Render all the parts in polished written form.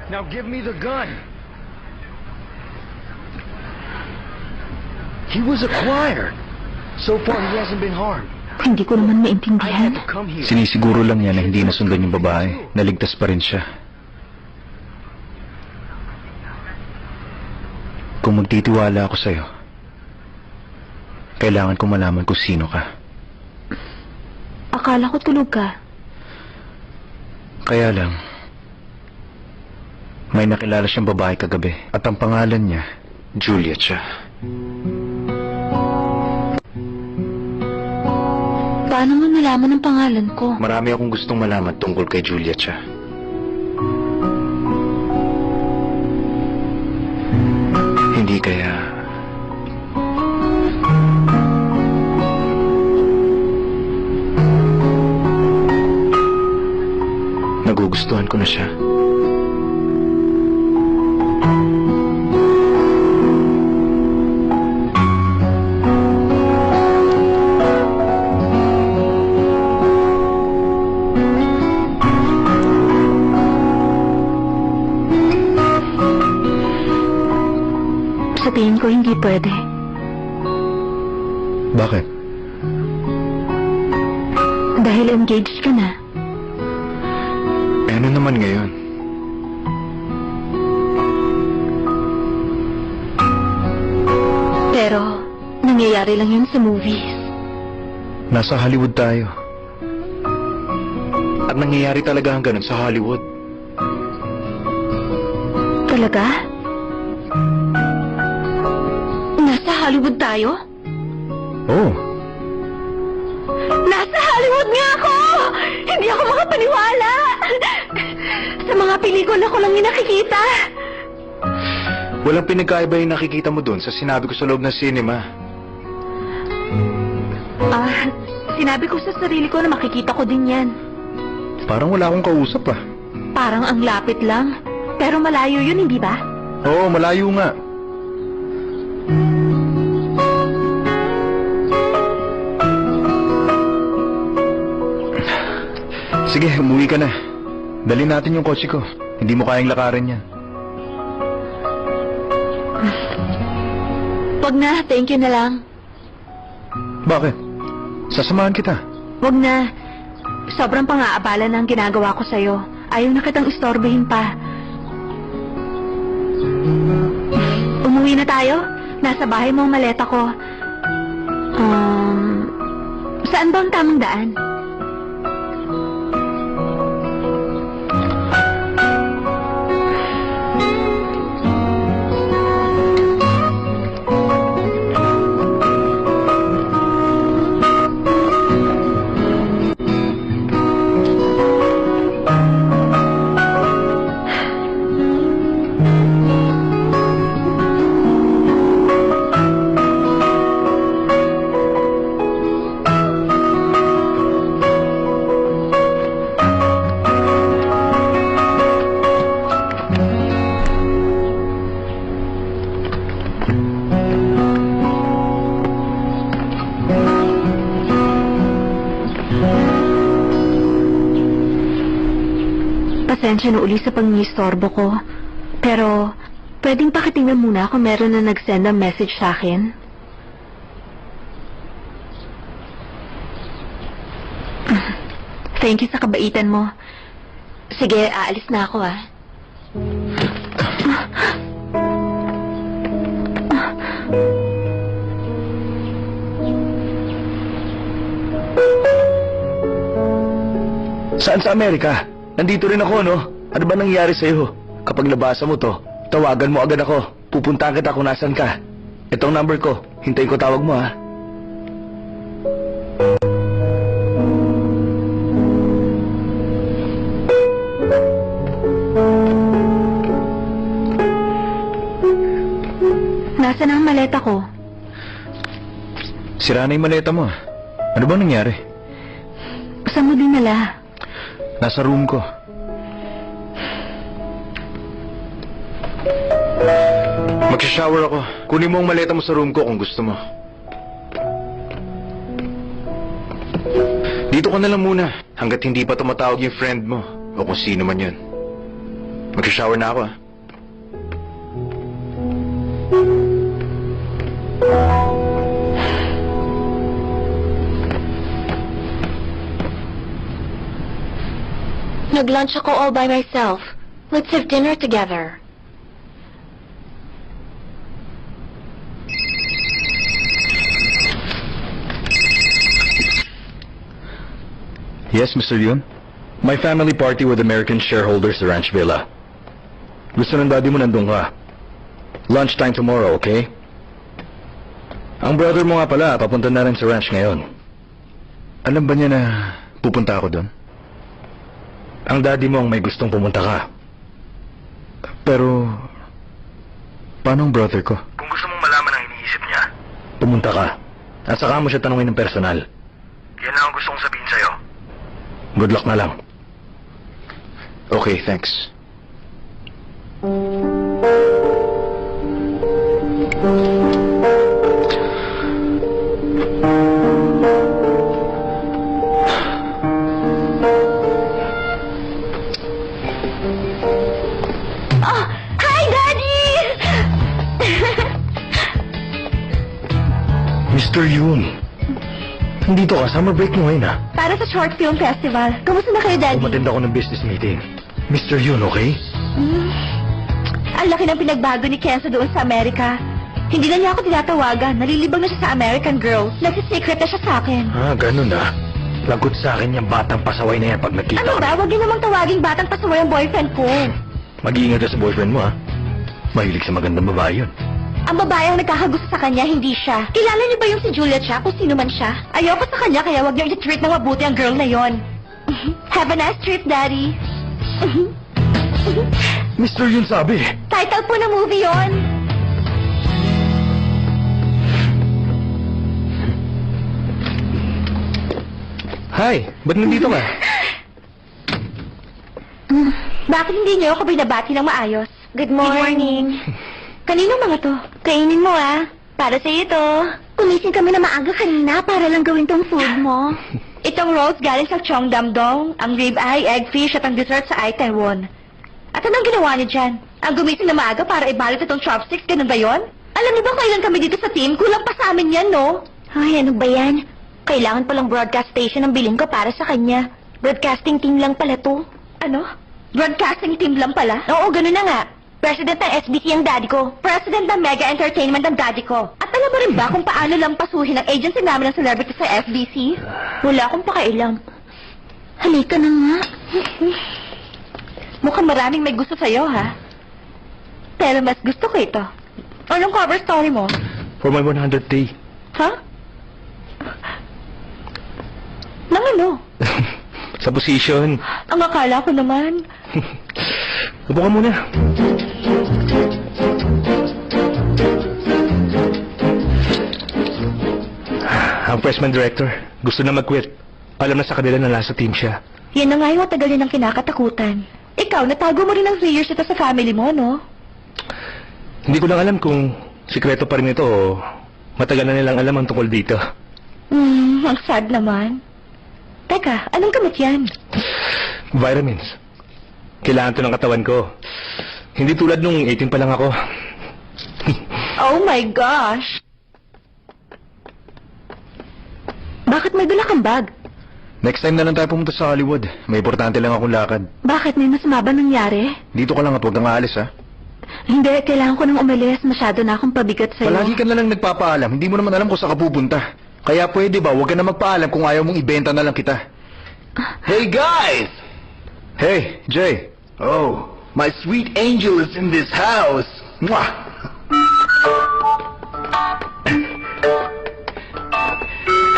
Now give me the gun. He was acquired. So far, he hasn't been harmed. Hindi ko naman I maintindihan. had to come here. Sinisiguro lang niya na hindi nasundan yung babae. Naligtas pa rin siya. Kung magtitiwala ako sa'yo, kailangan ko malaman kung sino ka. Akala ko tulog ka. Kaya lang, may nakilala siyang babae kagabi at ang pangalan niya, Juliet siya. Paano mo nalaman ang pangalan ko? Marami akong gustong malaman tungkol kay Juliet siya. Hindi kaya... nagugustuhan ko na siya. Sa tingin ko hindi pwede. Bakit? Dahil engaged ka na. Ano naman ngayon? Pero, nangyayari lang yun sa movies. Nasa Hollywood tayo. At nangyayari talaga ang ganun sa Hollywood. Talaga? Nasa Hollywood tayo? Oo. Nasa Hollywood nga ako! Hindi ako makapaniwala! Sa mga pelikula ko lang yung nakikita. Walang pinagkaiba yung nakikita mo doon sa sinabi ko sa loob ng cinema. Sinabi ko sa sarili ko na makikita ko din yan. Parang wala akong kausap ah. Parang ang lapit lang. Pero malayo yun, hindi ba? Oo, malayo nga. Sige, umuwi ka na. Dali natin yung kotse ko. Hindi mo kayang lakarin yan. Wag na, thank you na lang. Bakit? Sasamahan kita. Wag na. Sobrang pang-aabala na ang ginagawa ko sa'yo. Ayaw na kitang istorbohin pa. Umuwi na tayo? Nasa bahay mo ang maleta ko. Saan ba ang tamang daan? Pasensya na uli sa pangingistorbo ko. Pero, pwedeng pakitingnan muna kung meron na nag-send ng message sa akin? Thank you sa kabaitan mo. Sige, aalis na ako ah. Saan sa Amerika? Nandito rin ako, no? Ano ba nangyari sa'yo? Kapag nabasa mo to, tawagan mo agad ako. Pupuntahan kita kung nasan ka. Ito ang number ko. Hintayin ko tawag mo, ha? Nasaan ang maleta ko? Sira na yung maleta mo. Ano bang nangyari? Saan mo dinala? Nasa room ko. Magsha-shower ako. Kunin mo ang maleta mo sa room ko kung gusto mo. Dito ka na lang muna hanggat hindi pa tumatawag yung friend mo o kung sino man yun. Mag-shower na ako, ah. Nag-lunch ako all by myself. Let's have dinner together. Yes, Mr. Yun? My family party with American shareholders sa Ranch Villa. Gusto ng daddy mo nandun ka. Lunchtime tomorrow, okay? Ang brother mo nga pala, papunta na rin sa ranch ngayon. Alam ba niya na pupunta ako doon? Ang daddy mo ang may gustong pumunta ka. Pero, paano ang brother ko? Kung gusto mong malaman ang iniisip niya, pumunta ka. At saka mo siya tanungin ng personal. Yan lang ang gusto kong sabihin sa'yo. Good luck na lang. Okay, thanks. Oh, hi, Daddy! Mr. Yun, nandito ka. Summer break mo ngayon, ha? Para sa short film festival. Kamusta na kayo, Daddy? Umatend ako ng business meeting. Mr. Yun, okay? Ang laki ng pinagbago ni Kenzo doon sa Amerika. Hindi na niya ako tinatawagan. Nalilibang na siya sa American Girl. Nagsisecret na siya sa akin. Ah, ganun, ha? Lagot sa akin yung batang pasaway na yan pag nakita Ano ko. ba? Huwag niyo namang tawaging batang pasaway ang boyfriend ko. Mag-iingat ka sa boyfriend mo, ha? Mahilig sa magandang babae yun. Ang babae ang nagkakagusto sa kanya, hindi siya. Kilala niyo ba yung si Juliet siya, kung sino man siya? Ayoko sa kanya, kaya huwag niyo i-treat ng mabuti ang girl na yon. Have a nice trip, Daddy. Mr. Yun sabi. Title po ng movie yon. Hi, ba't nandito ka? Bakit hindi niyo ako binabati ng maayos? Good morning. Kanino mga to? Kainin mo Para sa iyo to. Kumising kami na maaga kanina para lang gawin tong food mo. Itong rolls galing sa Chong Damdong, ang ribeye, eggfish at ang dessert sa Aitaewon. At anong ginawa niyo dyan? Ang gumising na maaga para ibalot itong chopsticks, ganun ba yon? Alam niyo ba kailan kami dito sa team? Kulang pa sa amin yan, no? Ay, ano ba yan? Kailangan palang broadcast station ang bilhin ko para sa kanya. Broadcasting team lang pala to. Ano? Broadcasting team lang pala? Oo, ganun na nga. President ng SBC ang daddy ko. President ng Mega Entertainment ang daddy ko. At alam mo rin ba kung paano lang pasuhin ang agency namin ng celebrity sa SBC? Wala akong pakailam. Halika na nga. Mukhang maraming may gusto sa'yo, ha? Pero mas gusto ko ito. Anong cover story mo? For my 100th day. Ha? Nang ano? Sa position. Ang akala ko naman. Upo ka muna. Ang freshman director, gusto na mag-quit. Alam na sa kanila na nasa team siya. Yan na nga yung matagal din ang kinakatakutan. Ikaw, natago mo rin ng 3 years ito sa family mo, no? Hindi ko lang alam kung sikreto pa rin ito o matagal na nilang alam ang tungkol dito. Ang sad naman. Teka, anong gamot yan? Vitamins. Kailangan to ng katawan ko. Hindi tulad nung 18 pa lang ako. Oh my gosh! Bakit may dala kang bag? Next time na lang tayo pumunta sa Hollywood. May importante lang akong lakad. Bakit may masama ba nangyari? Dito ka lang at huwag kang aalis, ha? Hindi, kailangan ko nang umalis. Masyado na akong pabigat sa'yo. Palagi ka na lang nagpapaalam. Hindi mo naman alam kung saan ka pupunta. Kaya pwede ba, huwag ka na magpaalam kung ayaw mong ibenta na lang kita. Hey, guys! Hey, Jay. Oh, my sweet angel is in this house. Mwah!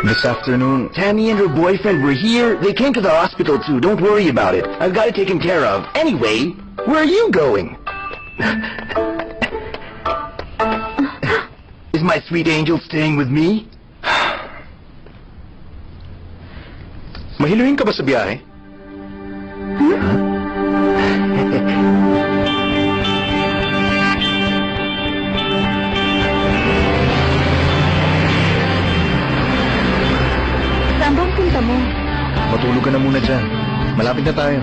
This afternoon, Tammy and her boyfriend were here. They came to the hospital too. Don't worry about it. I've got it taken care of. Anyway, where are you going? Is my sweet angel staying with me? mahiluhin ka ba sa biyahe? Saan bang punta mo? Matulog ka na muna dyan. Malapit na tayo.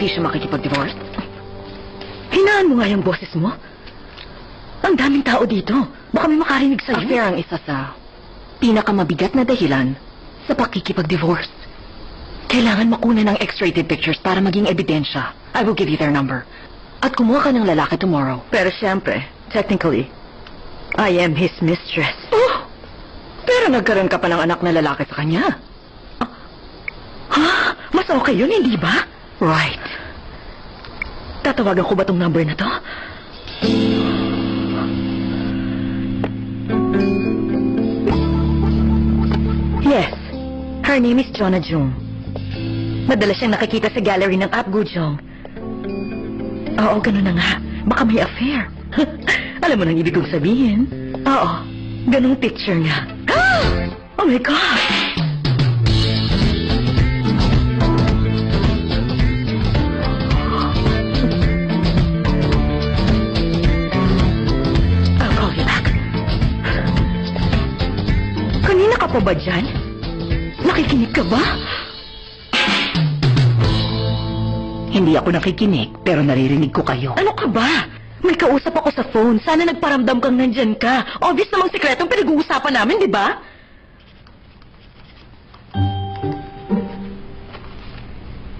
hindi siya makikipag-divorce? Hinaan mo nga yung boses mo. Ang daming tao dito. Baka may makarinig sa'yo. Affair ang isa sa pinakamabigat na dahilan sa pakikipag-divorce. Kailangan makuna ng X-rated pictures para maging ebidensya. I will give you their number. At kumuha ka ng lalaki tomorrow. Pero siyempre, technically, I am his mistress. Oh! Pero nagkaroon ka pa ng anak na lalaki sa kanya. Ha? Mas okay yun, hindi ba? Right. Tatawagan ko ba tong number na to? Yes. Her name is Jonna Jung. Madalas siyang nakikita sa gallery ng Apgujeong. Oo, ganun na nga. Baka may affair. Alam mo nang ibig kong sabihin? Oo, ganung picture niya. Oh my God! I'll call you back. Kanina ka pa ba dyan? Nakikinig ka ba? Hindi ako nakikinig, pero naririnig ko kayo. Ano ka ba? May kausap ako sa phone. Sana nagparamdam kang nandyan ka. Obvious namang sikretong pinag-uusapan namin, di ba?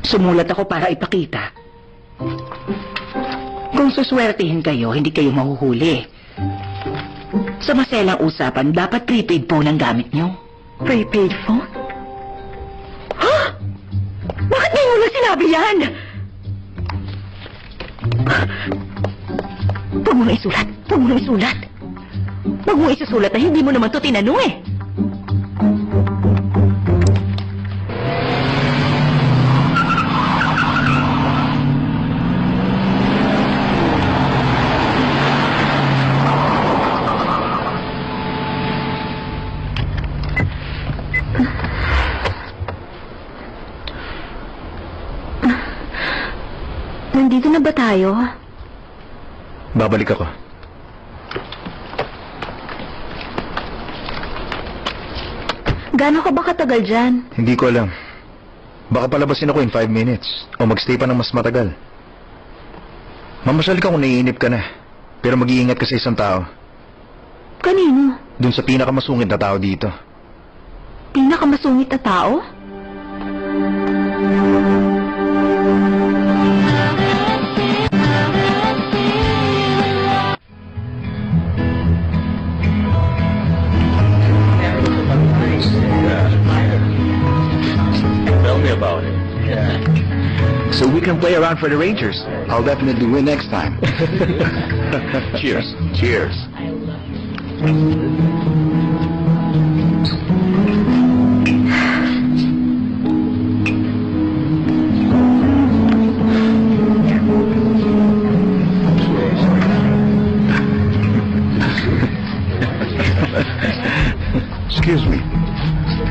Sumulat ako para ipakita. Kung suswertihin kayo, hindi kayo mahuhuli. Sa maselang usapan, dapat prepaid phone ang gamit nyo. Prepaid phone? Ha? Bakit ngayon mo lang sinabi yan? Huwag mo na isulat. Huwag mo na isulat. Huwag mo isusulat na hindi mo naman to tinanong eh. Nandito na ba tayo? Babalik ako. Gaano ka ba katagal dyan? Hindi ko alam. Baka palabasin ako in 5 minutes. O magstay pa ng mas matagal. Mamasyal ka kung naiinip ka na. Pero mag-iingat ka sa isang tao. Kanino? Dun sa pinakamasungit na tao dito. Pinakamasungit na tao? Tell me about it. So we can play around for the Rangers. I'll definitely win next time. Cheers. Cheers. Excuse me.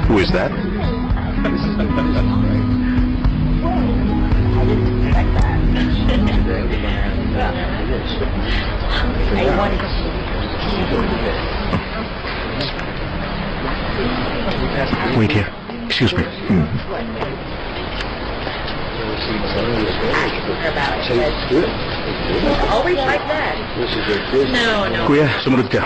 Who is that? Wait here. Excuse me. Always like that. No, no. Kuya, sumunod ka.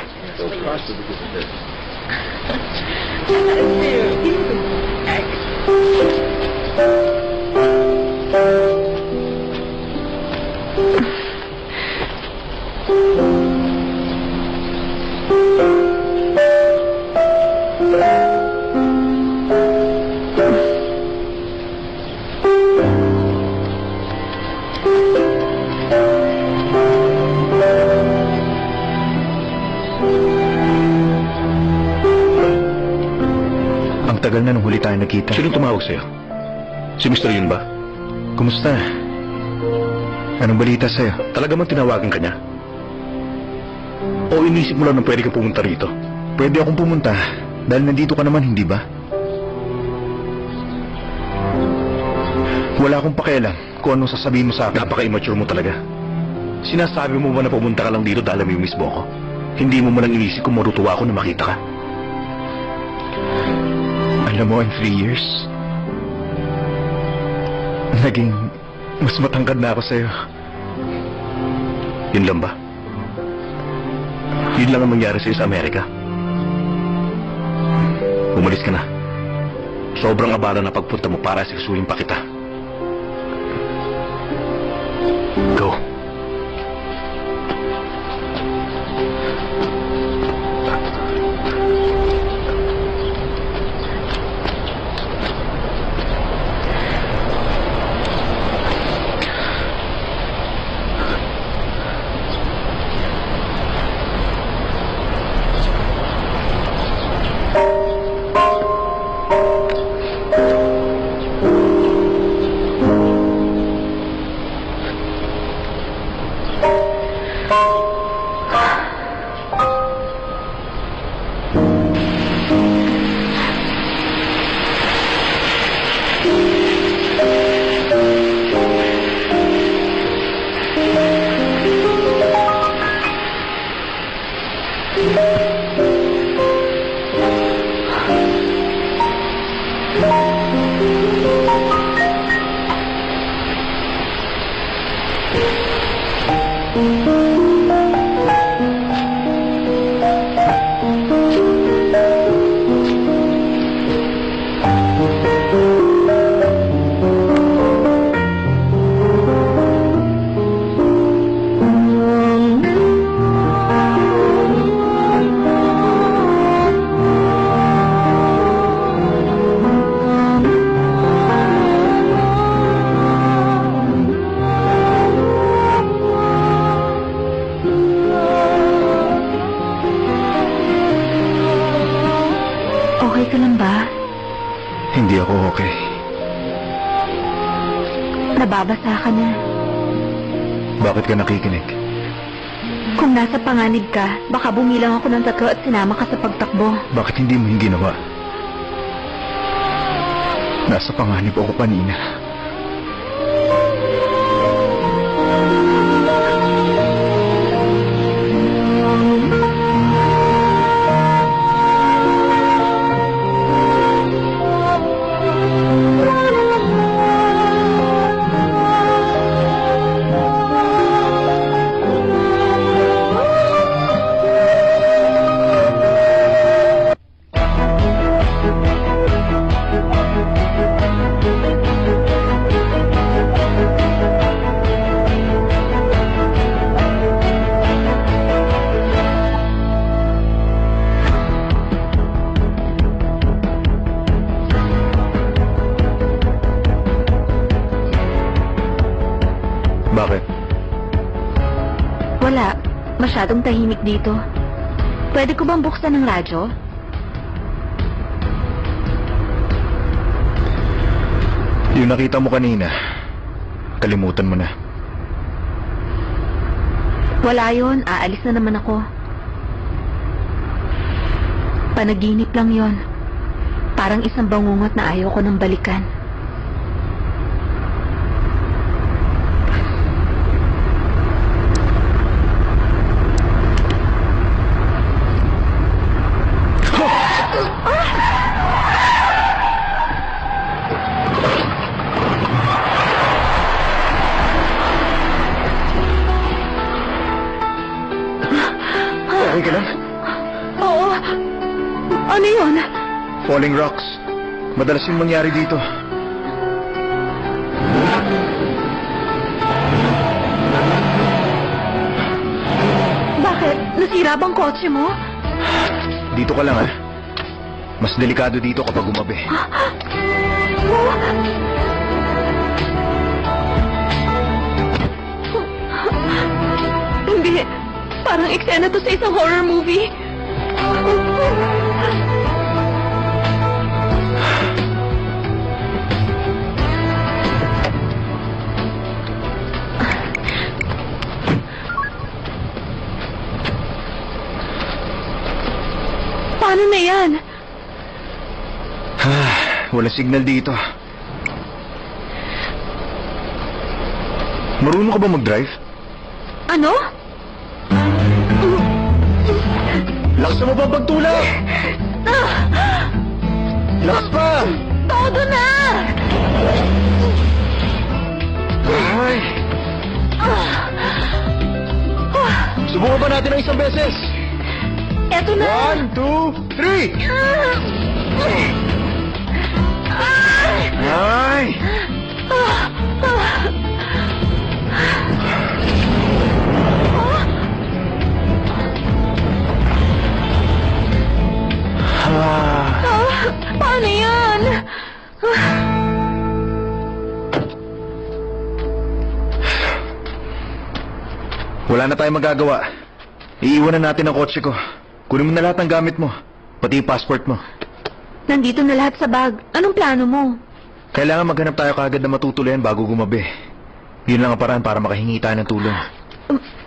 Ang tagal na nung huli tayo nakita. Sino tumawag sa'yo? Si Mr. Yun ba? Kumusta? Anong balita sa'yo? Talaga bang tinawagan ka niya? O inisip mo lang na pwede ka pumunta rito? Pwede akong pumunta dahil nandito ka naman, hindi ba? Wala akong pakialam kung anong sasabihin mo sa akin. Napaka-immature mo talaga. Sinasabi mo ba na pumunta ka lang dito dahil may miss mo ako? Hindi mo man lang inisip kung marutuwa ako na makita ka? Alam mo, in 3 years, naging Mas matangkad na ako sa'yo. Yun lang ba? Yun lang ang mangyari sa'yo sa Amerika? Umalis ka na. Sobrang abala na pagpunta mo para siksuhin pa kita. Go. Okay ka lang ba? Hindi ako okay. Nababasa ka na. Bakit ka nakikinig? Kung nasa panganib ka, baka bumilang ako ng 3 at sinama ka sa pagtakbo. Bakit hindi mo yung ginawa? Nasa panganib ako kanina. Bakit? Wala. Masyadong tahimik dito. Pwede ko bang buksan ng radyo? Yung nakita mo kanina, kalimutan mo na. Wala yun. Aalis na naman ako. Panaginip lang yon. Parang isang bangungot na ayaw ko nang balikan. Okay ka lang? Oo. Ano yun? Falling rocks. Madalas yung mangyari dito. Bakit? Nasira bang kotse mo? Dito ka lang, Mas delikado dito kapag umabi. Hindi. Parang eksena to sa isang horror movie. Paano na yan? Wala signal dito. Marunong ka ba mag-drive? Ano? Lakas mo ba pagtulak? Lakas pa! Todo na! Ay! Subukan ba natin ng isang beses? Eto na. 1, 2, 3! Ay! Paano yan? Wala na tayong magagawa. Iiwanan natin ang kotse ko. Kunin mo na lahat ng gamit mo. Pati yung passport mo. Nandito na lahat sa bag. Anong plano mo? Kailangan maghanap tayo kaagad na matutuluyan bago gumabi. Yun lang ang paraan para makahingi tayo ng tulong.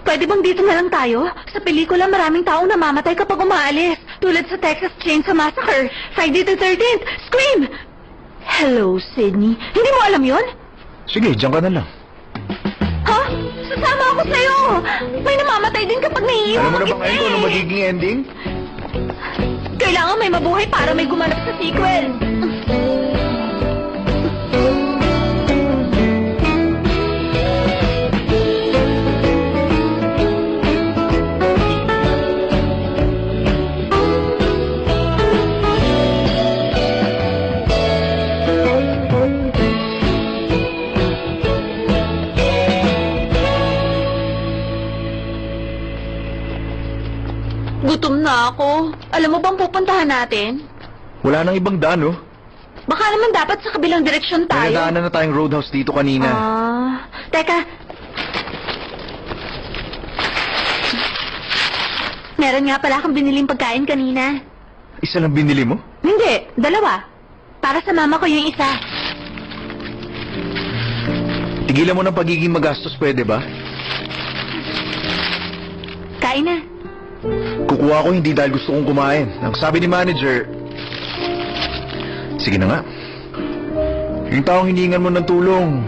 Pwede bang dito na lang tayo? Sa pelikula, maraming taong namamatay kapag umaalis. Tulad sa Texas Chainsaw Massacre, Friday the 13th, Scream! Hello, Sydney. Hindi mo alam yon? Sige, diyan ka na lang. Ha? Sasama ako sa'yo! May namamatay din kapag naiiwan Alam mo na ba mag-isa ngayon kung ano eh. magiging ending? Kailangan may mabuhay para may gumanap sa sequel. Gutom na ako. Alam mo bang pupuntahan natin? Wala nang ibang daan, oh. Baka naman dapat sa kabilang direksyon May tayo. nadaanan na tayong roadhouse dito kanina. Teka. Meron nga pala akong biniling pagkain kanina. Isa lang binili mo? Hindi, dalawa. Para sa mama ko yung isa. Tigilan mo ng pagiging magastos, pwede ba? Kain na. Kukuha ko hindi dahil gusto kong kumain. Ang sabi ni manager... Sige na nga. Yung taong hiningan mo ng tulong,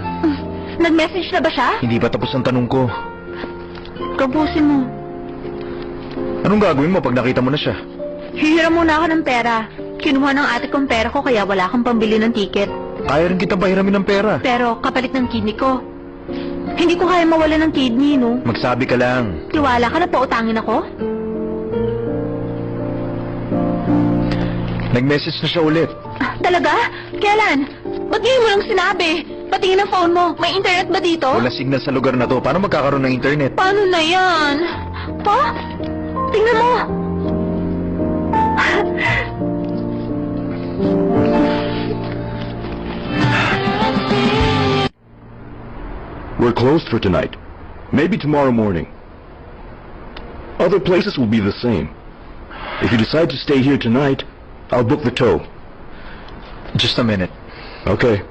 Nag-message na ba siya? hindi pa tapos ang tanong ko. Kapusin mo. Anong gagawin mo pag nakita mo na siya? Hihiram muna ako ng pera. Kinuha ng ate kong pera ko kaya wala akong pambili ng ticket. Kaya rin kitang pahiramin ng pera. Pero kapalit ng kidney ko. Hindi ko kaya mawala ng kidney, no? Magsabi ka lang. Tiwala ka na pautangin ako? Nag-message na siya ulit. Talaga? Kailan? Ba't ngayon mo lang sinabi? Patingin ang phone mo. May internet ba dito? Wala signal sa lugar na to. Paano magkakaroon ng internet? Paano na yan? Pa? Tingnan mo. We're closed for tonight. Maybe tomorrow morning. Other places will be the same. If you decide to stay here tonight, I'll book the tow. Just a minute. Okay.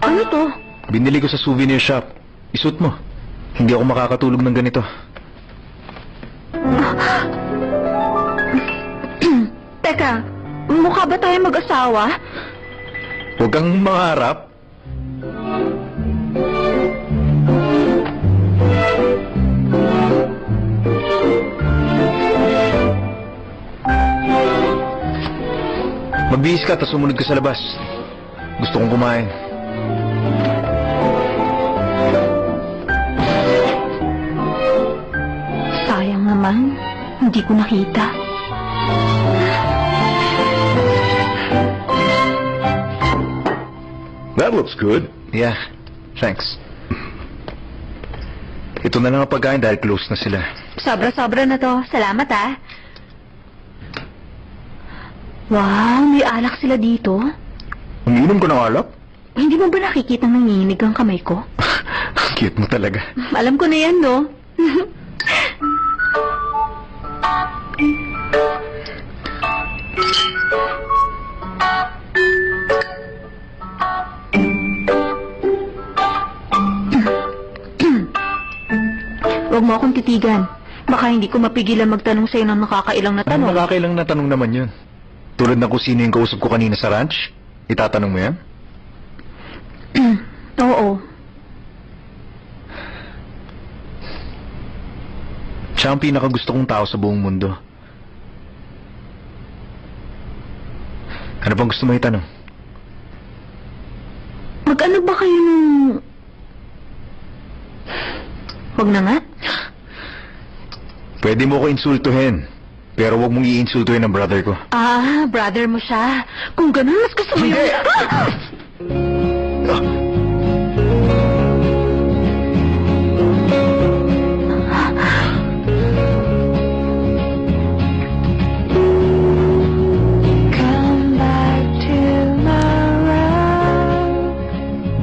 Ano to? Binili ko sa souvenir shop. Isuot mo. Hindi ako makakatulog ng ganito. Teka, mukha ba tayo mag-asawa? Huwag kang mangarap. Magbihis ka, tapos sumunod ka sa labas. Gusto kong kumain. Sayang naman, hindi ko nakita. That looks good. Yeah, thanks. Ito na lang ang pagkain dahil close na sila. Sobra-sobra na to. Salamat ah. Wow, may alak sila dito. Umiinom ko ng alak? Hindi mo ba nakikita nanginginig ang kamay ko? Cute mo talaga. Alam ko na yan, no? Huwag mo akong titigan. Baka hindi ko mapigilan magtanong sa'yo ng nakakailang na Ano tanong. nakakailang na tanong naman yun? Tulad ng kung sino yung kausap ko kanina sa ranch? Itatanong mo yan? Oo. Siya ang pinakagusto kong tao sa buong mundo. Ano bang gusto mo itanong? Mag-ano ba kayo nung... Wag na nga. Pwede mo ko insultuhin, pero wag mong iinsultuhin ang brother ko. Ah, brother mo siya. Kung ganun, mas gusto mo yung...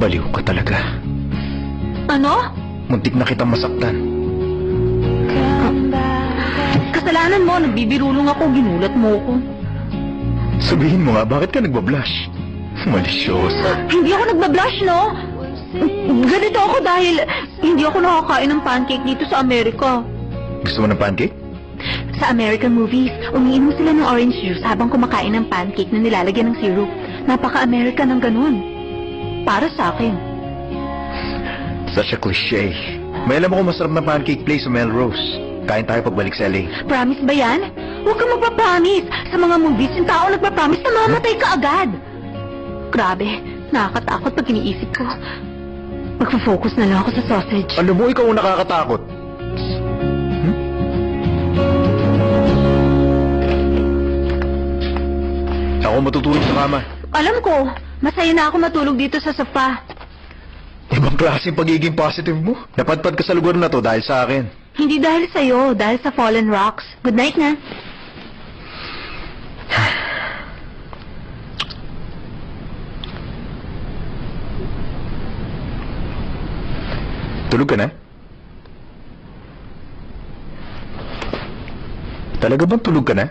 Baliw ka talaga. Ano? Muntik na kitang masaktan. Kasalanan mo, nagbibirulong ako, ginulat mo ko. Sabihin mo nga, bakit ka nagbablush? Malisyosa. Hindi ako nagbablush, no? Ganito ako dahil hindi ako nakakain ng pancake dito sa Amerika. Gusto mo ng pancake? Sa American movies, umiinom sila ng orange juice habang kumakain ng pancake na nilalagyan ng syrup. Napaka-American ng ganun. Para sa akin. Such a cliché. May alam ako masarap na pancake place sa Melrose. Kain tayo pagbalik sa LA. Promise ba yan? Huwag kang magpa-promise. Sa mga movies, yung tao nagpa-promise na mamatay ka agad. Grabe, nakakatakot pag iniisip ko. Magpo-focus na lang ako sa sausage. Alam mo, ikaw ang nakakatakot. Ako matutulog sa kama. Alam ko, masaya na ako matulog dito sa sofa. Ibang klaseng pagiging positive mo. Napadpad ka sa lugar na to dahil sa akin. Hindi dahil sa'yo, dahil sa fallen rocks. Good night na. Tulog ka na? Talaga bang tulog ka na?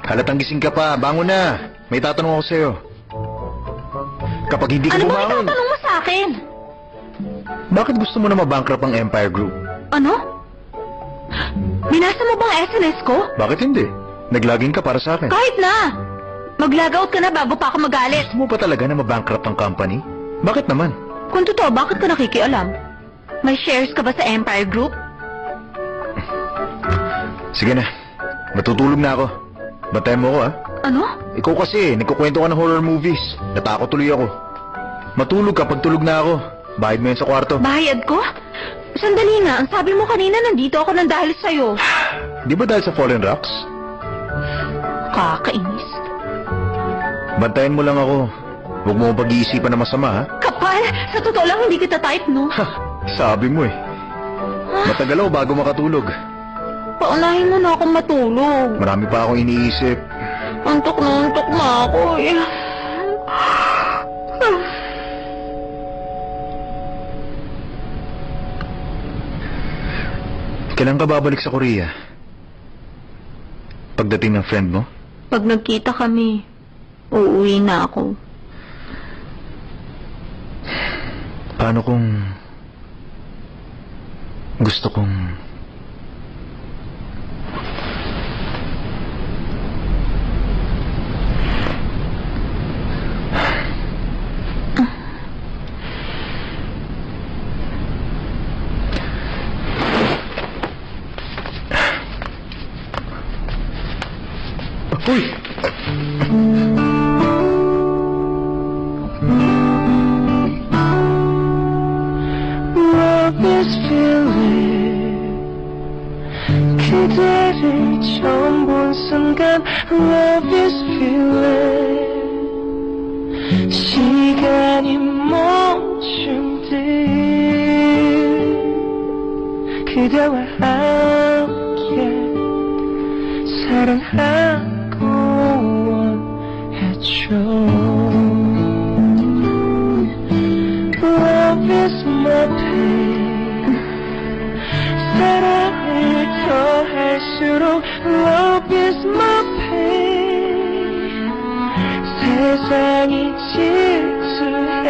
Halatang gising ka pa. Bangon na. May tatanong ako sa'yo. Kapag hindi ka Ano bang bumangon, itatanong mo sa akin? bakit gusto mo na mabankrupt ang Empire Group? Ano? Binasa mo bang SNS ko? Bakit hindi? Naglaging ka para sa akin. Kahit na! Mag-logout ka na bago pa ako magalit. Gusto mo pa talaga na mabankrupt ang company? Bakit naman? Kung totoo, bakit ka nakikialam? May shares ka ba sa Empire Group? Sige na. Matutulog na ako. Bantayan mo ako, ha? Ano? Ikaw kasi, nagkukwento ka ng horror movies. Natakot tuloy ako. Matulog ka pag tulog na ako. Bahid mo yan sa kwarto. Bayad ko? Sandali nga, ang sabi mo kanina nandito ako nang dahil sa'yo. Di ba dahil sa Fallen Rocks? Kakainis. Bantayan mo lang ako. Huwag mo pag-iisipan na masama, ha? Kapal! Sa totoo lang, hindi kita type, no? Ha, sabi mo eh. Matagal ako bago makatulog. Paunahin mo na akong matulog. Marami pa akong iniisip. Antok na ako eh. Kailan ka babalik sa Korea? Pagdating ng friend mo? Pag nagkita kami, uuwi na ako. Paano kung gusto kong Uy! Love is feeling 그대를 처음 본 순간 Love is feeling 시간이 멈춘 듯 그대와 함께 사랑하고 원했죠 Love is my pain 사랑을 더할수록 Love is my pain 세상이 질투해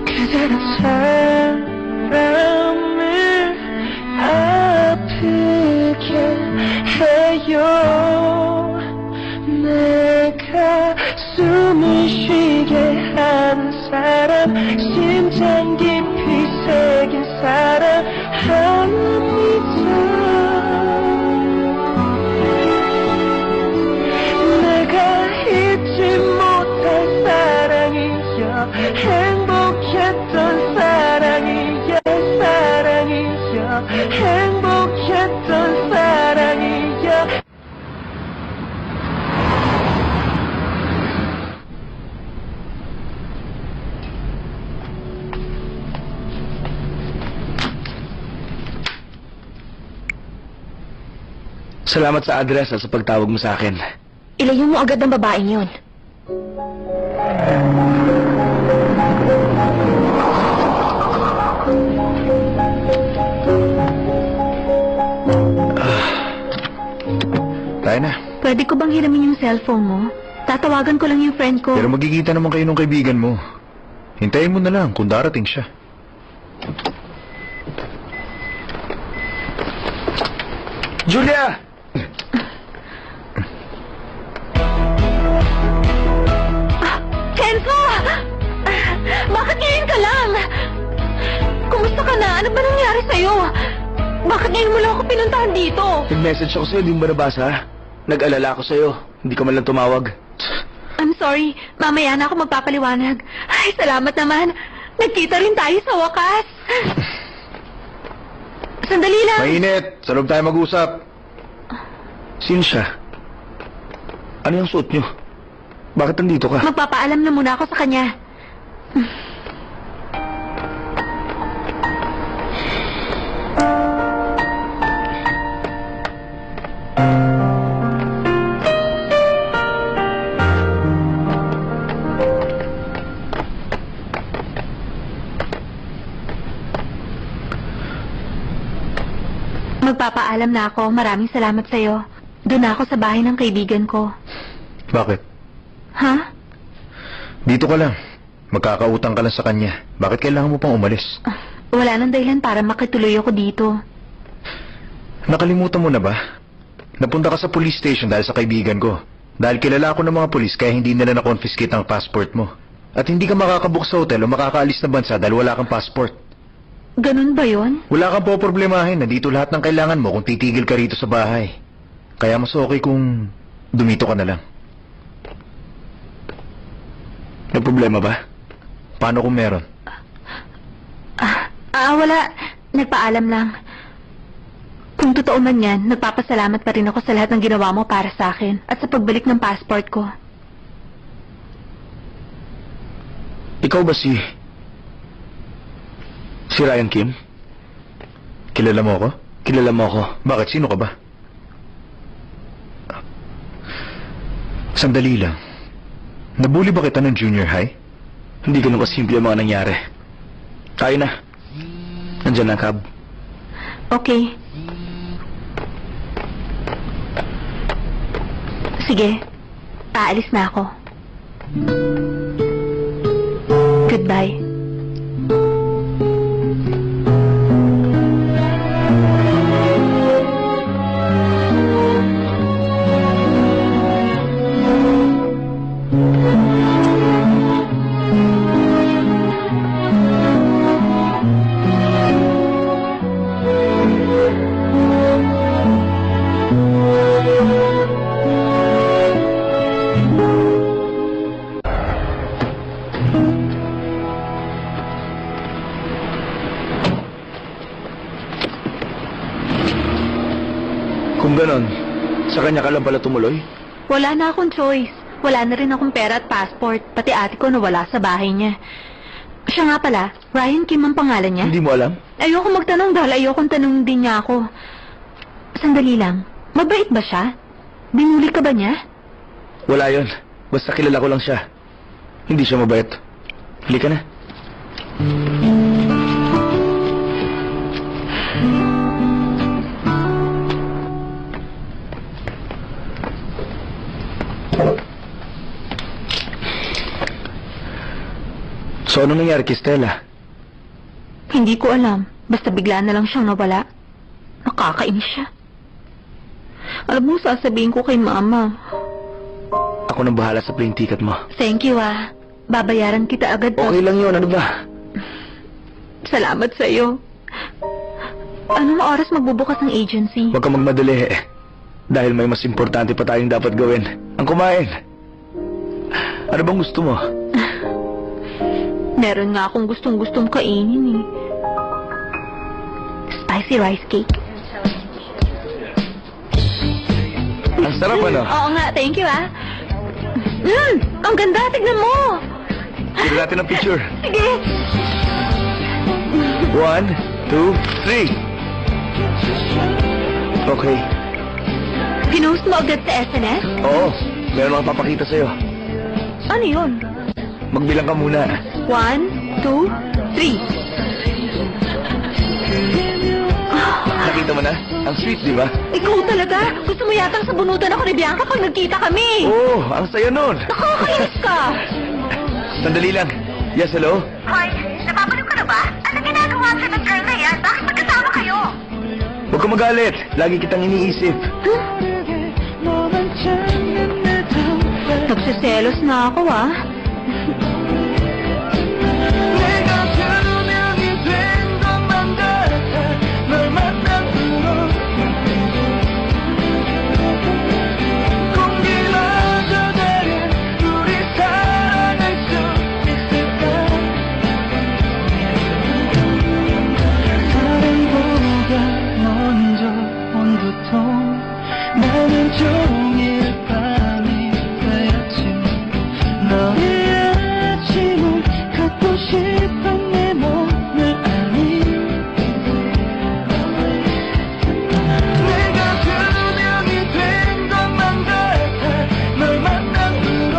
그대란 사람을 아프게 해요 내가 숨을 쉬게 하는 사람 심장 깊이 새긴 사람 아닙니다 내가 잊지 못할 사랑이여 행복했던 사랑이여 사랑이여 행복했던 사랑이여 Salamat sa address at sa pagtawag mo sa akin. Ilayo mo agad ang babaeng yun. Tayo na. Pwede ko bang hiramin yung cellphone mo? Tatawagan ko lang yung friend ko. Pero magkikita naman kayo ng kaibigan mo. Hintayin mo na lang kung darating siya. Julia! Kenzo! Bakit ngayon ka lang? Kumusta ka na? Ano ba nangyari sa'yo? Bakit ngayon mo lang ako pinuntahan dito? Nag-message ako sa'yo, hindi mo ba nabasa? Nag-alala ako sa'yo. Hindi ka man lang tumawag. I'm sorry. Mamaya na ako magpapaliwanag. Ay, salamat naman. Nagkita rin tayo sa wakas. Sandali lang. Mainit! Sa loob tayo mag-usap. Sino siya? Ano yung suot niyo? Bakit nandito ka? Magpapaalam na muna ako sa kanya. Magpapaalam na ako. Maraming salamat sa'yo. Doon ako sa bahay ng kaibigan ko. Bakit? Ha? Dito ka lang. Magkakautang ka lang sa kanya. Bakit kailangan mo pang umalis? Wala nang dahilan para makituloy ako dito. Nakalimutan mo na ba? Napunta ka sa police station dahil sa kaibigan ko. Dahil kilala ko ng mga polis kaya hindi nila na-confiscate ang passport mo. At hindi ka makakabook sa hotel o makakaalis na bansa dahil wala kang passport. Ganun ba yon? Wala kang poproblemahin. Nandito lahat ng kailangan mo kung titigil ka rito sa bahay. Kaya mas okay kung dumito ka na lang. May problema ba? Paano kung meron? Wala. Nagpaalam lang. Kung totoo man yan, nagpapasalamat pa rin ako sa lahat ng ginawa mo para sa akin at sa pagbalik ng passport ko. Ikaw ba si Ryan Kim? Kilala mo ako? Kilala mo ako. Bakit? Sino ka ba? Sandali lang. Nabuli ba kita ng junior high? Hindi ganun kasimple ang mga nangyari. Tayo na. Nandiyan na ang cab. Okay. Sige. Aalis na ako. Goodbye. Kung ganon, sa kanya ka lang pala tumuloy? Wala na akong choice. Wala na rin akong pera at passport. Pati ate ko nawala sa bahay niya. Siya nga pala, Ryan Kim ang pangalan niya. Hindi mo alam? Ayoko magtanong dahil ayokong tanongin din niya ako. Sandali lang. Mabait ba siya? Binuli ka ba niya? Wala yon. Basta kilala ko lang siya. Hindi siya mabait. Halika na. So, ano nangyari kay Stella? Hindi ko alam. Basta bigla na lang siyang nawala. Nakakainis siya. Alam mo, sasabihin ko kay Mama. Ako nang bahala sa plane ticket mo. Thank you, ah. Babayaran kita agad. Okay lang yun, ano ba? Salamat sa'yo. Anong oras magbubukas ng agency? Huwag kang magmadali eh. Dahil may mas importante pa tayong dapat gawin. Ang kumain. Ano bang gusto mo? Meron nga akong gustong kainin eh. Spicy rice cake. Ang sarap ano? Oo nga, thank you ah. Ang ganda, tignan mo. Tignan natin ang picture. Sige. 1, 2, 3. Okay. Pinost mo agad sa SNS? Oo, meron akong papakita sa'yo. Ano yun? Magbilang ka muna. 1, 2, 3. Nakita mo na? Ang sweet, di ba? Ikaw talaga? Gusto mo yatang sabunutan ako ni Bianca pag nagkita kami. Oo, ang saya nun. Nakakainis ka. Sandali lang. Yes, hello? Hoy, napapaliw ka na ba? Ano ginagawa sa ng girl na yan? Bakit magkasama kayo? Huwag kang magalit. Lagi kitang iniisip. Nagsiselos na ako ah. 내가 변명이 된 것만 같아 널 만난 후로 공기마저 다른 우리 사랑할 수 있을까 사랑보다 먼저 온 두통 나는 종일 밤이 되었지 너의 아침을 갖고 싶은 내 몸을 아니 내가 변명이 된 것만 같아 널 만난 후로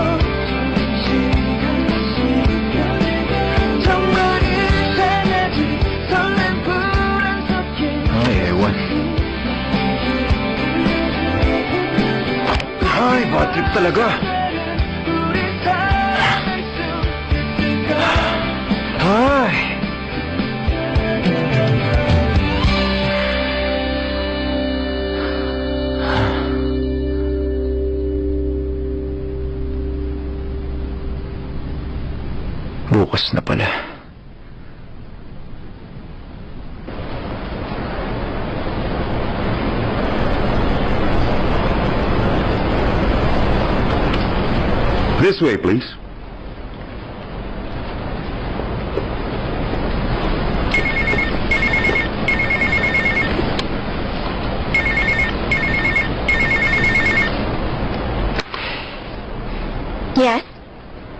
정말 이상하지 설렘 불안 섞인 Ay, ewan. Ay, bad trip talaga. 우리 사랑할 수 있을까 Ay. Bukas na pala. This way, please. Yes?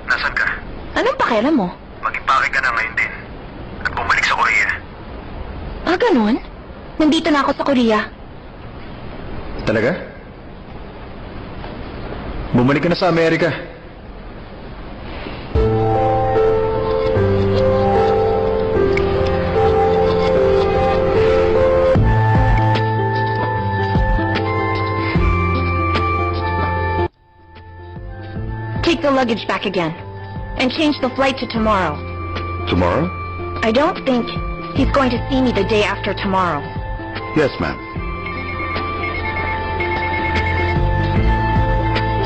Nasaan ka? Anong pakialam mo? Mag-impake ka na ngayon din. At bumalik sa Korea. Ah, ganun? Nandito na ako sa Korea. Talaga? Bumalik ka na sa Amerika. Take the luggage back again. And change the flight to tomorrow. Tomorrow? I don't think he's going to see me the day after tomorrow. Yes, ma'am.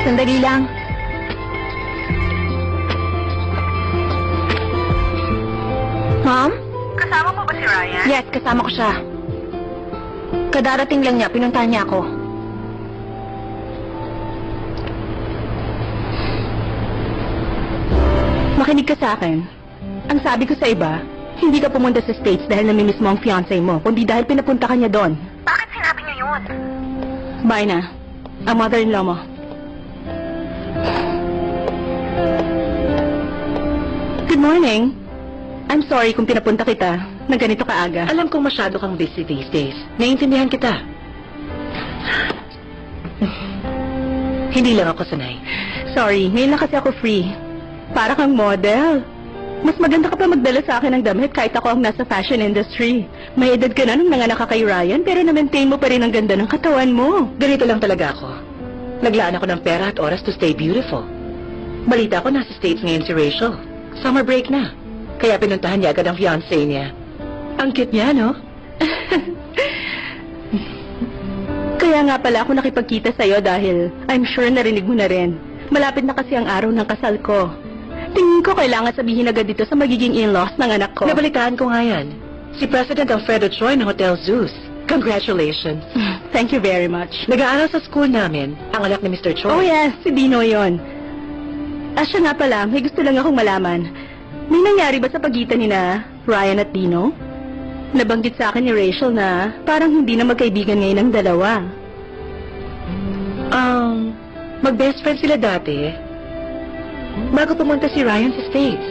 Sandali lang. Mom? Kasama mo ba si Ryan? Yes, kasama ko siya. Kadarating lang niya, pinuntahan niya ako. Makinig ka sa akin. Ang sabi ko sa iba, hindi ka pumunta sa States dahil namimiss mo ang fiancé mo, kundi dahil pinapunta ka niya doon. Bakit sinabi niya yun? Bye na. Ang mother-in-law mo. Good morning. I'm sorry kung pinapunta kita na ganito kaaga. Alam kong masyado kang busy these days. Naiintindihan kita. Hindi lang ako sanay. Sorry, ngayon lang kasi ako free. Para kang model. Mas maganda ka pa magdala sa akin ng damit kahit ako ang nasa fashion industry. May edad ka na nung nanganak ka kay Ryan pero na-maintain mo pa rin ang ganda ng katawan mo. Ganito lang talaga ako. Naglaan ako ng pera at oras to stay beautiful. Balita ko nasa States ngayon si Rachel. Summer break na. Kaya pinuntahan niya agad ang fiancé niya. Ang cute niya, no? Kaya nga pala ako nakipagkita sa'yo dahil I'm sure narinig mo na rin. Malapit na kasi ang araw ng kasal ko. Tingin ko kailangan sabihin agad dito sa magiging in-laws ng anak ko. Nabalitaan ko nga yan. Si President Alfredo Choi ng Hotel Zeus. Congratulations. Thank you very much. Nag-aaral sa school namin, ang anak ni Mr. Choi. Oh yes, si Dino yon. Siya nga pala, may gusto lang akong malaman. May nangyari ba sa pagitan ni na Ryan at Dino? Nabanggit sa akin ni Rachel na parang hindi na magkaibigan ngayon ang dalawa. Mag-best friend sila dati. Bago pumunta si Ryan sa States.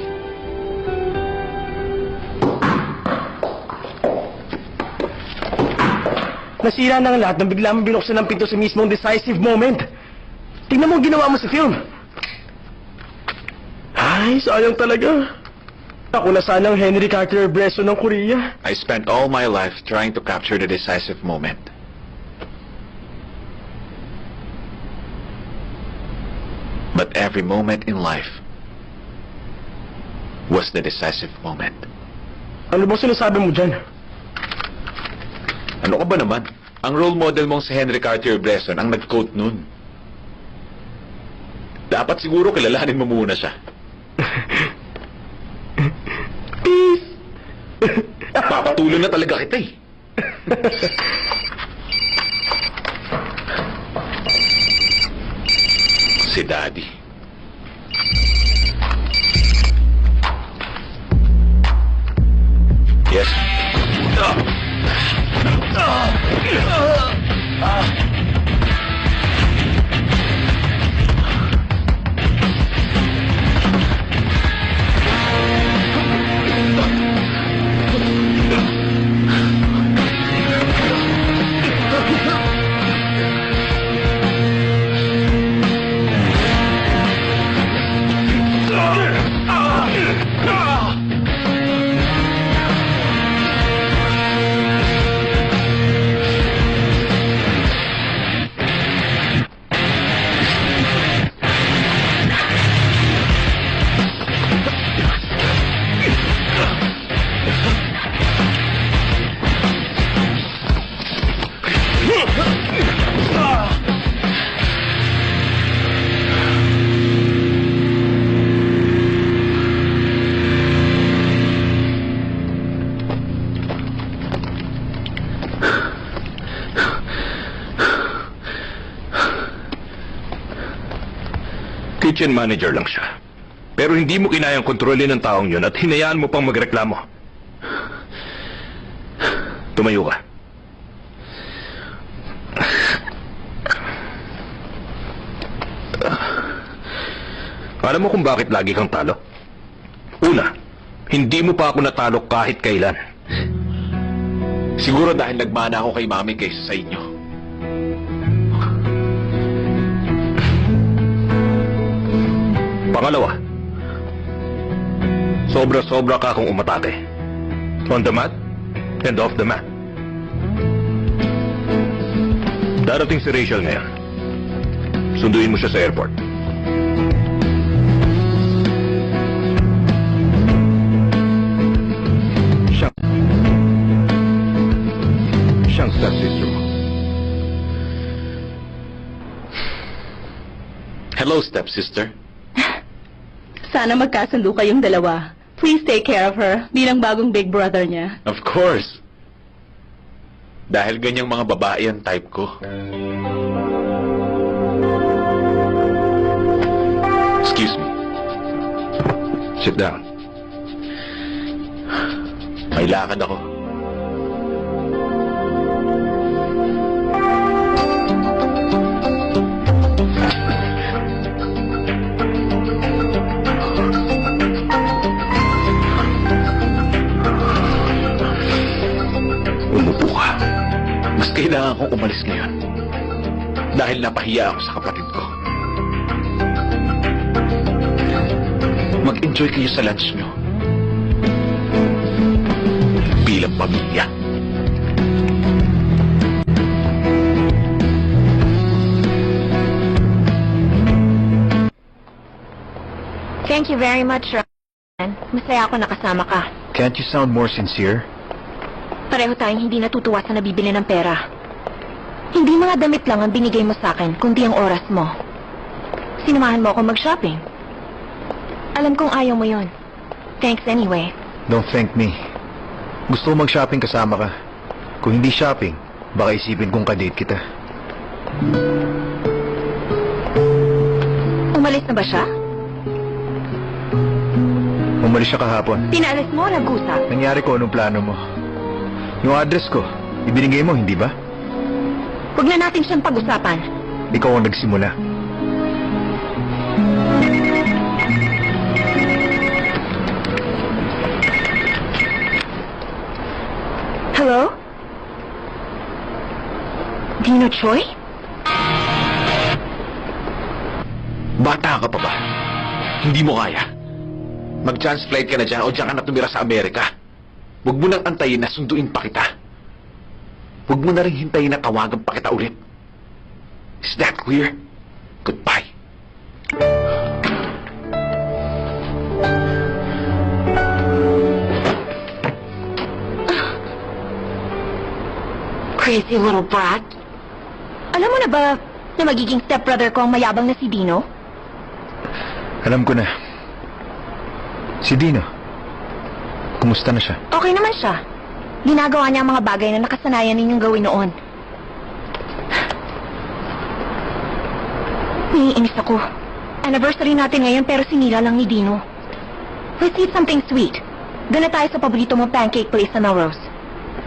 Nasira na ang lahat nang bigla mong binuksan ng pinto sa mismong decisive moment. Tingnan mo ang ginawa mo sa film. Ay, sayang talaga. Ako na sana ang Henry Carter Breso ng Korea. I spent all my life trying to capture the decisive moment. But every moment in life was the decisive moment. Ano bang sinasabi mo dyan? Ano ka ba naman? Ang role model mong si Henry Cartier Bresson ang nag-quote nun. Dapat siguro kilalanin mo muna siya. Peace! Papatuloy na talaga kita eh. Si Daddy. Yes. Kitchen manager lang siya. Pero hindi mo kinayang kontrolin ang taong yun at hinayaan mo pang magreklamo. Tumayo ka. Alam mo kung bakit lagi kang talo? Una, hindi mo pa ako natalo kahit kailan. Siguro dahil nagmana ako kay Mami kaysa sa inyo. Pangalawa, sobra-sobra ka akong umatake. On the mat and off the mat. Darating si Rachel ngayon. Sunduin mo siya sa airport. Siyang stepsister mo. Hello, stepsister. Sana magkasundo kayong dalawa. Please take care of her bilang bagong big brother niya. Of course. Dahil ganyang mga babae ang type ko. Excuse me. Sit down. May lakad ako. Umupo ka. Mas kailangan kong umalis ngayon. Dahil napahiya ako sa kapatid ko. Mag-enjoy kayo sa lunch nyo. Bilang pamilya. Thank you very much, Ryan. akin. Masaya ako nakasama ka. Can't you sound more sincere? Pareho tayong hindi natutuwa sa nabibili ng pera. Hindi mga damit lang ang binigay mo sa akin, kundi ang oras mo. Sinamahan mo ako mag-shopping. Alam kong ayaw mo yon. Thanks anyway. Don't thank me. Gusto ko mag-shopping kasama ka. Kung hindi shopping, baka isipin kong kadate kita. Umalis na ba siya? Umalis siya kahapon. Pinaalis mo o nag-usap? Nangyari ko anong plano mo. Yung address ko, ibinigay mo, hindi ba? Huwag na natin siyang pag-usapan. Ikaw ang nagsimula. Hello? Dino Choi? Bata ka pa ba? Hindi mo kaya. Mag-chance flight ka na dyan o dyan ka na tumira sa Amerika. Huwag mo nang antayin na sunduin pa kita. Huwag mo na rin hintayin na tawagan pa kita ulit. Is that clear? Goodbye. Crazy little brat. Alam mo na ba na magiging stepbrother ko ang mayabang na si Dino? Alam ko na. Si Dino, kumusta na siya? Okay naman siya. Ginagawa niya ang mga bagay na nakasanayan ninyong gawin noon. Naiinis ako. Anniversary natin ngayon pero sinila lang ni Dino. Let's eat something sweet. Doon na tayo sa paborito mong pancake place sa Melrose.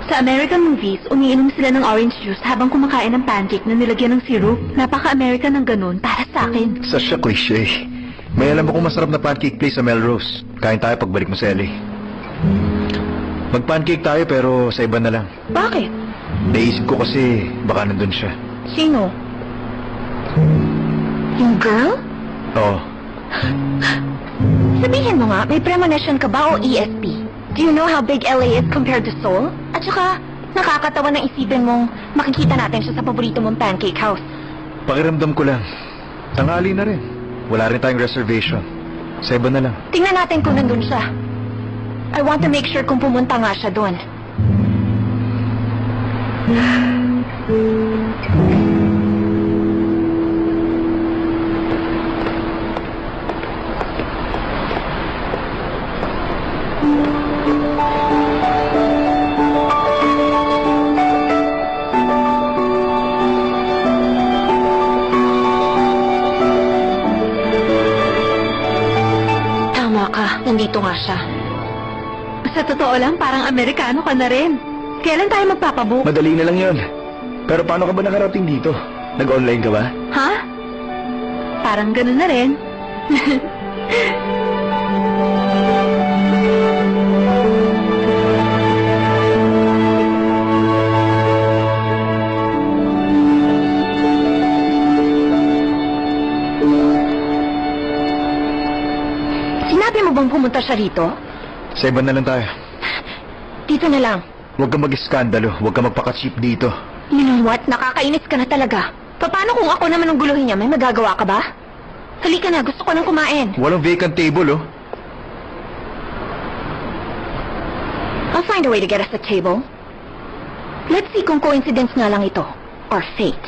Sa American movies, umiinom sila ng orange juice habang kumakain ng pancake na nilagyan ng syrup. Napaka-American ng ganun para sa akin. Sa siya cliche. May alam akong masarap na pancake place sa Melrose. Kain tayo pagbalik mo sa LA. Mag-pancake tayo pero sa iba na lang. Bakit? Naisip ko kasi baka nandun siya. Sino? Yung girl? Oo. Sabihin mo nga, may premonition ka ba o ESP? Do you know how big LA is compared to Seoul? At saka, nakakatawa na isipin mong makikita natin siya sa paborito mong pancake house. Pakiramdam ko lang. Tanghali na rin. Wala rin tayong reservation. Sa iba na lang. Tingnan natin kung nandun siya. I want to make sure kung pumunta nga siya doon. Tama ka, nandito nga siya. Sa totoo lang, parang Amerikano ka na rin. Kailan tayo magpapabook? Madali na lang yon. Pero paano ka ba nakarating dito? Nag-online ka ba? Ha? Parang ganun na rin. Sinabi mo bang pumunta siya rito? Sa iba na lang tayo. Dito na lang. Huwag kang mag-iskandalo. Huwag kang magpaka-cheap dito. You know what? Nakakainis ka na talaga. Paano kung ako naman ang guluhin niya? May magagawa ka ba? Halika na, gusto ko nang kumain. Walang vacant table, oh. I'll find a way to get us a table. Let's see kung coincidence nga lang ito. Or fate.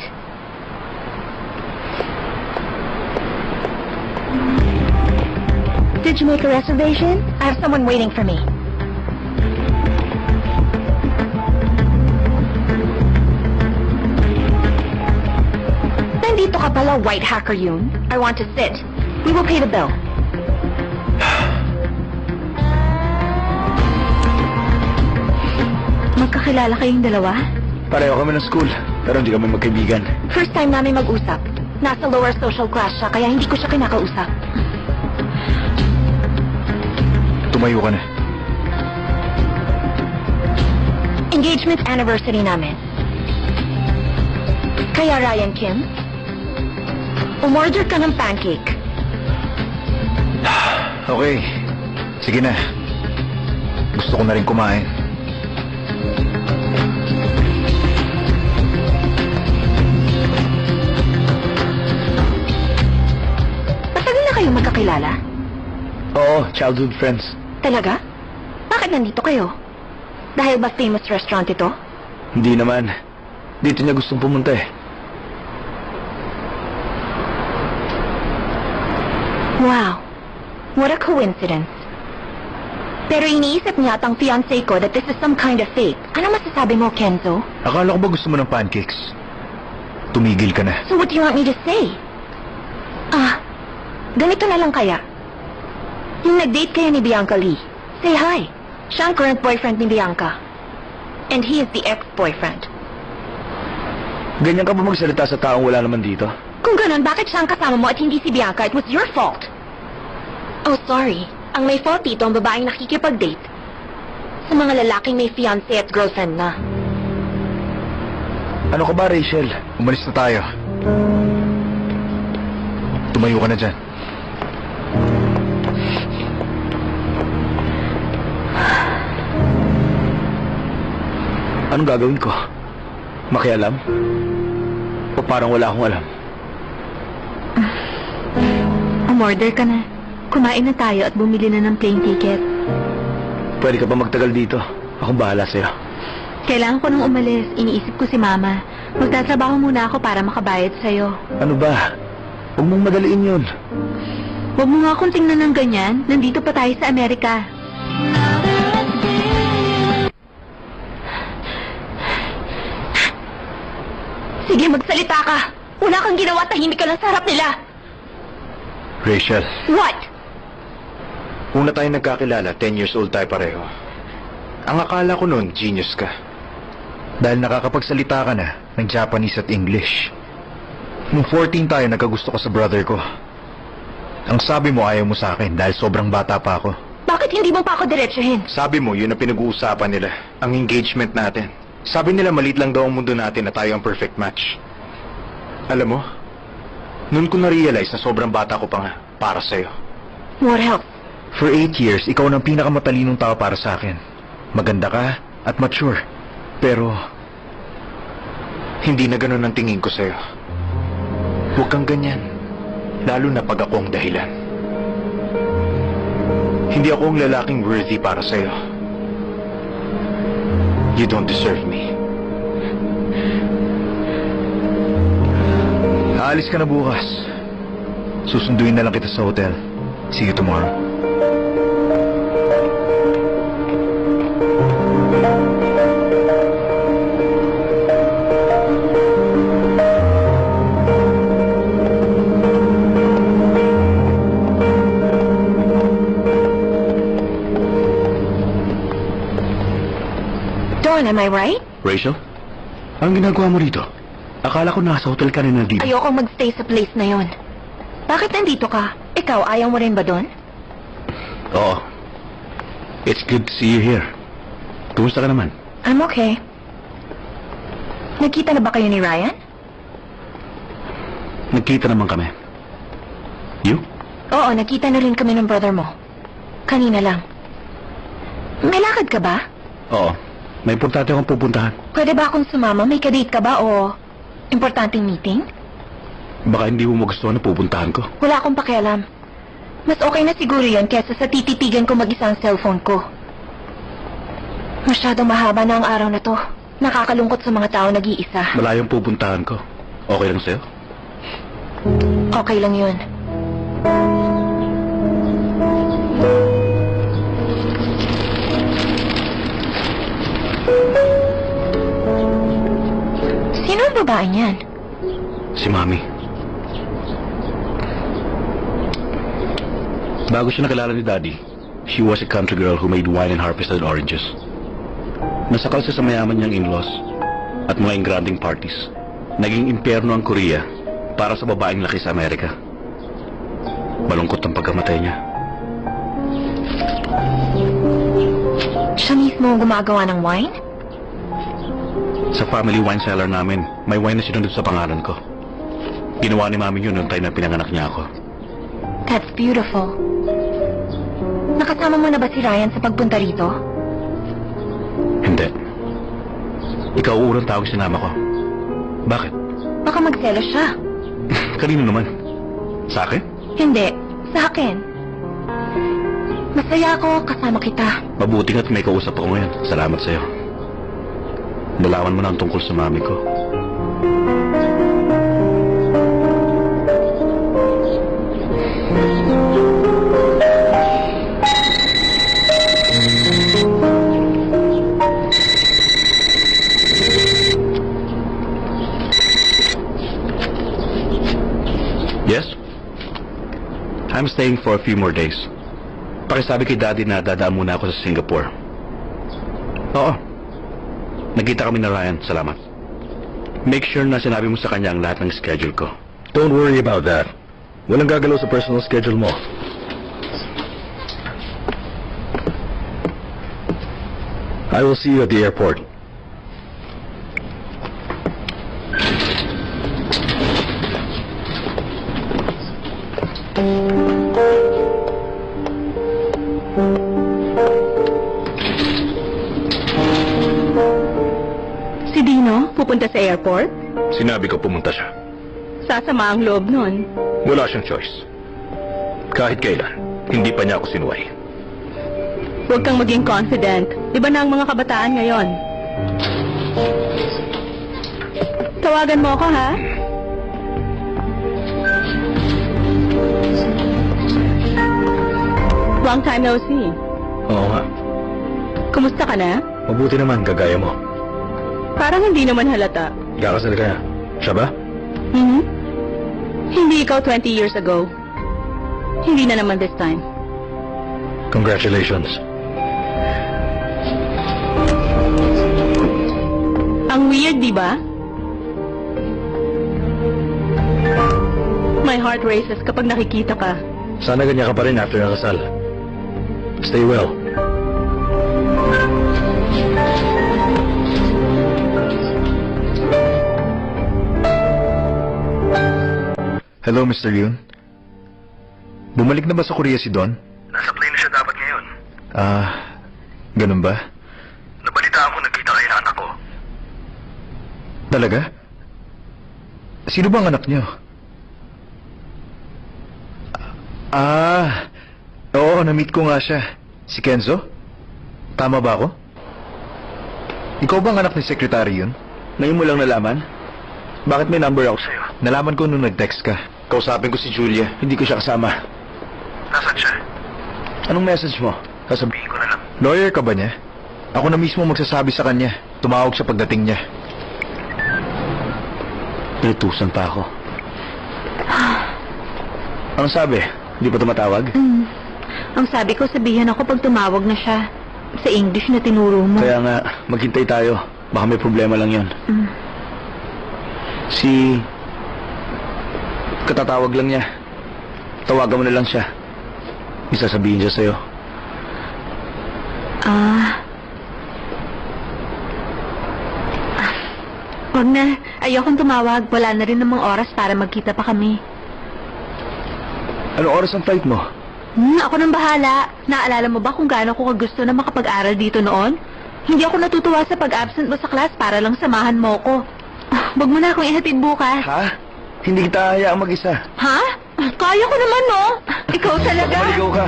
Did you make a reservation? I have someone waiting for me. Nandito ka pala, white hacker yun. I want to sit. We will pay the bill. Magkakilala kayong dalawa? Pareho kami ng school, pero hindi kami magkaibigan. First time namin mag-usap. Nasa lower social class siya, kaya hindi ko siya kinakausap. Tumayo ka na. Engagement anniversary namin. Kaya Ryan Kim, umorder ka ng pancake. Okay. Sige na. Gusto ko na rin kumain. Matagal na kayong magkakilala? Oo, childhood friends. Talaga? Bakit nandito kayo? Dahil ba famous restaurant ito? Hindi naman. Dito niya gustong pumunta eh. Wow. What a coincidence. Pero iniisip niya at ang fiancé ko that this is some kind of fate. Ano masasabi mo, Kenzo? Akala ko ba gusto mo ng pancakes? Tumigil ka na. So what do you want me to say? Ganito na lang kaya. Yung nag-date kayo ni Bianca Lee, say hi. Siya ang current boyfriend ni Bianca. And he is the ex-boyfriend. Ganyan ka ba magsalita sa taong wala naman dito? Kung ganun, bakit siya ang kasama mo at hindi si Bianca? It was your fault. Oh, sorry. Ang may fault dito ang babaeng nakikipag-date sa mga lalaking may fiancé at girlfriend na. Ano ka ba, Rachel? Umalis na tayo. Tumayo ka na dyan. Anong gagawin ko? Makialam? O parang wala akong alam? Umorder ka na. Kumain na tayo at bumili na ng plane ticket. Pwede ka ba magtagal dito? Akong bahala sa'yo. Kailangan ko nang umalis. Iniisip ko si Mama. Magtatrabaho muna ako para makabayad sa'yo. Ano ba? Huwag mong madaliin yun. Huwag mo nga akong tingnan ng ganyan. Nandito pa tayo sa Amerika. Sige, magsalita ka. Wala kang ginawa, tahimik ka lang sa harap nila. Rachel, What? Una tayo nagkakilala, 10 years old tayo pareho. Ang akala ko noon, genius ka. dahil nakakapagsalita ka na ng Japanese at English. Nung 14 tayo, nagkagusto ko sa brother ko. Ang sabi mo, ayaw mo sa akin dahil sobrang bata pa ako. Bakit hindi mo pa ako diretsuhin? Sabi mo, yun ang pinag-uusapan nila. Ang engagement natin. Sabi nila, maliit lang daw ang mundo natin na tayo ang perfect match. Alam mo, noon ko na-realize na sobrang bata ko pa nga para sa'yo. What else? For 8 years, ikaw ang pinakamatalinong tao para sa akin. Maganda ka at mature. Pero, Hindi na ganun ang tingin ko sa'yo. Huwag kang ganyan. Lalo na pag ako ang dahilan. Hindi ako ang lalaking worthy para sa'yo. You don't deserve me. aalis ka na bukas. Susunduin na lang kita sa hotel. See you tomorrow. Don, am I right? Rachel? Anong ginagawa mo rito? Akala ko nasa hotel ka rin na dito. Ayokong magstay sa place na yon. Bakit nandito ka? Ikaw, ayaw mo rin ba doon? Oo. It's good to see you here. Kumusta ka naman? I'm okay. Nagkita na ba kayo ni Ryan? Nagkita naman kami. You? Oo, nakita na rin kami ng brother mo. Kanina lang. May lakad ka ba? Oo. May importante akong pupuntahan. Pwede ba akong sumama? May kadate ka ba o importanteng meeting? Baka hindi mo magustuhan na pupuntahan ko. Wala akong pakialam. Mas okay na siguro yun kesa sa tititigan ko mag-isa ang cellphone ko. Masyadong mahaba na ang araw na to. Nakakalungkot sa mga tao nag-iisa. Malayong pupuntahan ko. Okay lang sa'yo? Okay lang yun. Sino ang babae niyan? Si Mami. Bago siya nakilala ni Daddy, she was a country girl who made wine and harvested oranges. Nasakal siya sa mayaman niyang in-laws at mga engranding parties. Naging impyerno ang Korea para sa babaeng laki sa Amerika. Malungkot ang pagkamatay niya. Siya mismo ang gumagawa ng wine? Sa family wine cellar namin, may wine na sinunod sa pangalan ko. Ginawa ni Mami yun noong time na pinanganak niya ako. That's beautiful. Nakasama mo na ba si Ryan sa pagpunta rito? Hindi. Ikaw urang tawag sinama ko. Bakit? Baka magselos siya. Kanino naman? Sa akin? Hindi, sa akin. Masaya ako kasama kita. Mabuti nga't may kausap ako ngayon. Salamat sa'yo. Nalaman mo na ang tungkol sa mami ko. Yes? I'm staying for a few more days. Pakisabi kay Daddy na dadaan muna ako sa Singapore. Oo. Nagkita kami na Ryan. Salamat. Make sure na sinabi mo sa kanya ang lahat ng schedule ko. Don't worry about that. Walang gagalaw sa personal schedule mo. I will see you at the airport. Si Dino, pupunta sa airport? Sinabi ko pumunta siya. Sasama ang loob nun. Wala siyang choice. Kahit kailan, hindi pa niya ako sinuway. Huwag kang maging confident. Iba na ang mga kabataan ngayon. Tawagan mo ako, ha? Long time no see. Oo nga. Kumusta ka na? Mabuti naman, kagaya mo. Parang hindi naman halata. Kakasal ka na. Siya ba? Hindi ikaw 20 years ago. Hindi na naman this time. Congratulations. Ang weird, di ba? My heart races kapag nakikita ka. Sana ganyan ka pa rin after ng kasal. Stay well. Hello, Mr. Yun. Bumalik na ba sa Korea si Don? Nasa plane na siya dapat ngayon. Ganun ba? Nabalitaan ko nagkita kayo ng anak ko. Talaga? Sino bang anak niyo? Oo, na-meet ko nga siya. Si Kenzo? Tama ba ako? Ikaw bang anak ni Secretary Yun? Ngayon mo lang nalaman? Bakit may number ako sa'yo? Nalaman ko nung nag-text ka. Kausapin ko si Julia. Hindi ko siya kasama. Nasaan siya? Anong message mo? Sasabihin ko na lang. Lawyer ka ba niya? Ako na mismo magsasabi sa kanya. Tumawag siya pagdating niya. Pinitusan pa ako. Anong sabi? Hindi pa tumatawag? Ang sabi ko, sabihan ako pag tumawag na siya. Sa English na tinuro mo. Kaya nga, maghintay tayo. Baka may problema lang yon. Si... Katatawag lang niya. Tawagan mo na lang siya. Isasabihin siya sa'yo. Wag na. Ayokong tumawag. Wala na rin namang oras para magkita pa kami. Anong oras ang flight mo? Ako nang bahala. Naalala mo ba kung gaano ko kagusto na makapag-aral dito noon? Hindi ako natutuwa sa pag-absent mo sa class para lang samahan mo ko. Wag mo na akong ihatid bukas. Ha? Hindi kita hayaang mag-isa. Ha? Kaya ko naman, no? Ikaw talaga. Maligaw ka.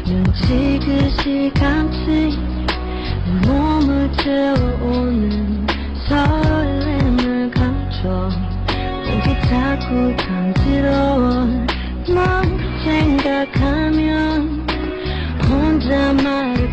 눈지그시 감지 몸을 채워오는 설렘을 감춰 목이 자꾸 간지러워 넌 생각하면 혼자 말을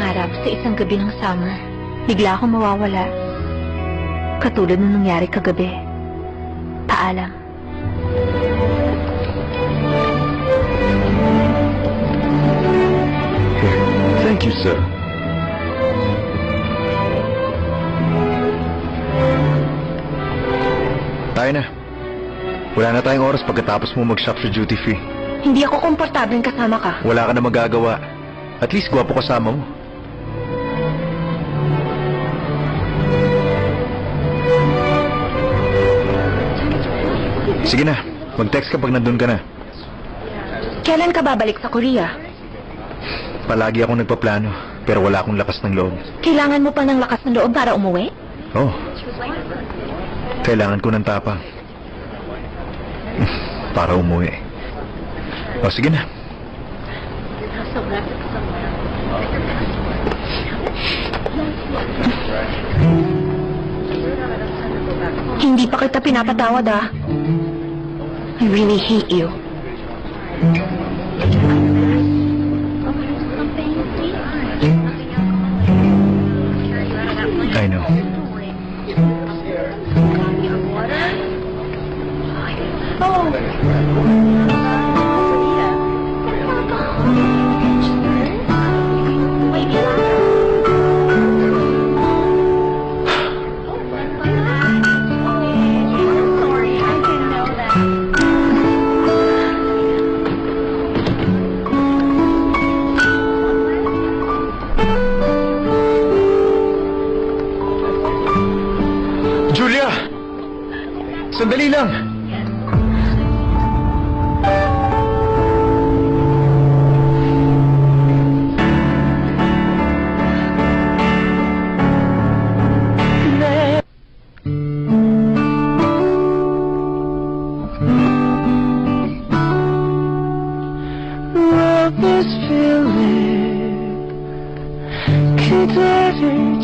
pangarap sa isang gabi ng summer. Bigla akong mawawala. Katulad nung nangyari kagabi. Paalam. Here. Thank you, sir. Tayo na. Wala na tayong oras pagkatapos mo mag-shop sa duty free. Hindi ako komportableng kasama ka. Wala ka na magagawa. At least gwapo kasama mo. Sige na, mag-text ka pag nandun ka na. Kailan ka babalik sa Korea? Palagi akong nagpaplano, pero wala akong lakas ng loob. Kailangan mo pa ng lakas ng loob para umuwi? Oh, kailangan ko ng tapang. Para umuwi. O, sige na. Hindi pa kita pinapatawad, ah. I really hate you. I know. Julia! Sandali lang! Love this feeling, 기다릴